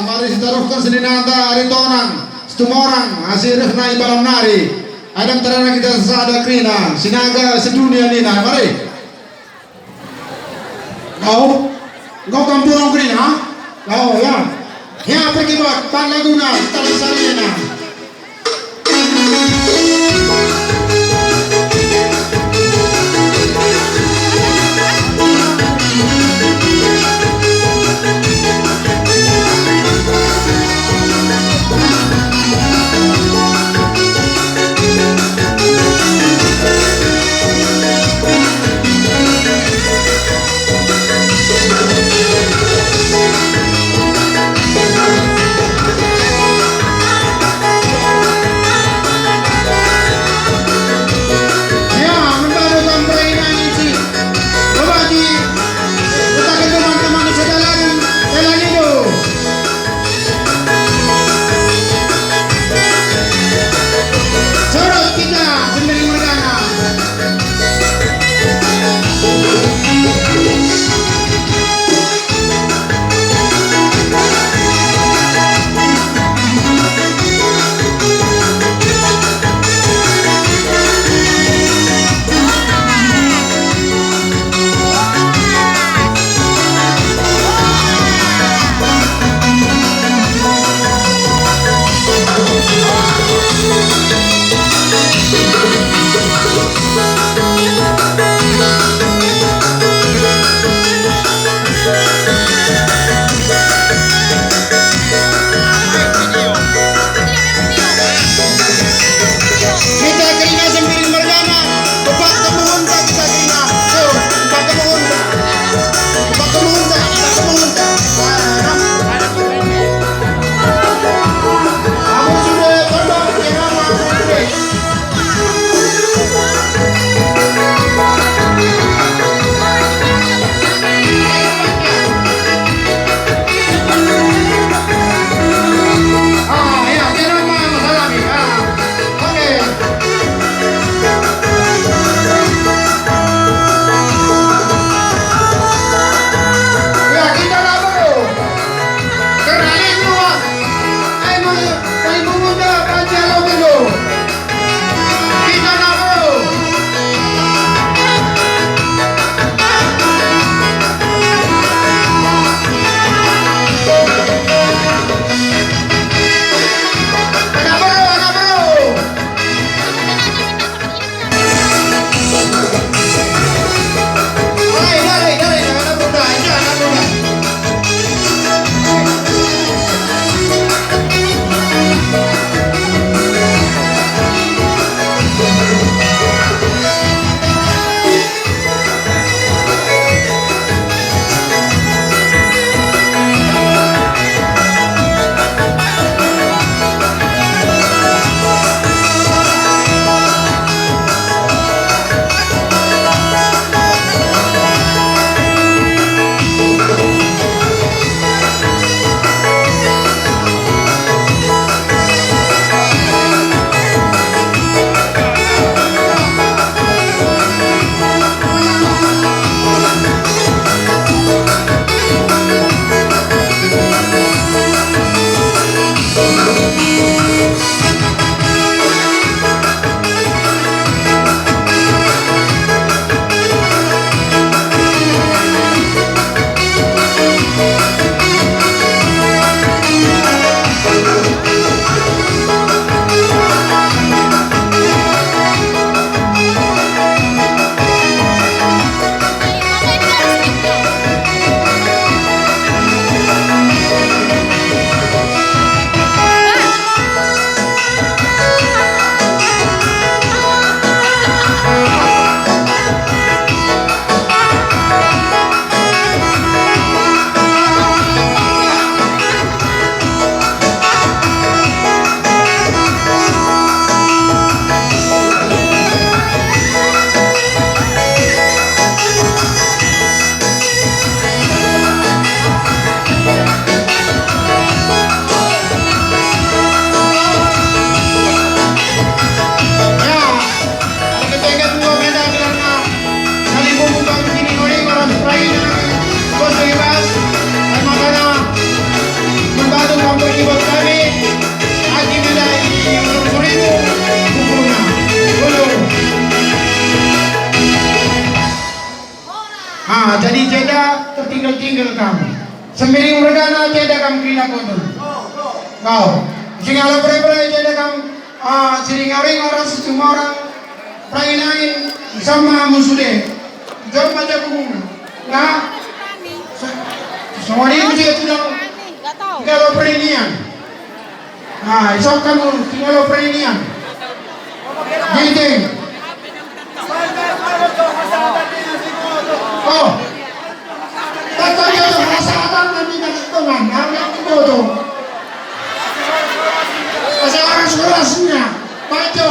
mari ditaruhkan seninanta aritonang setumorang asirif na ibalam nari adam terana kita sada krina sinaga sedunia nina mari kau kampung krina kau ya pergi buat Palaguna Talasarina. pag-ibot kami. Agi nila i-surino. Pukul na. Gulong. Jadi jeda tertinggal-tinggal kamu. Sembiring regana jeda kamu kena kotor. Kau. Singala pere-pere jeda kamu siringaring orang semua orang prainain sama musuh. Jauh macam bunga. Nah, semua ini mesti tidak kalau perinian. Nah, isok kamu kalau perinian. Ginting. Oh, katanya tu masalah nanti nak hitungan, nak hitung tu. Pasal orang sekolahnya, baca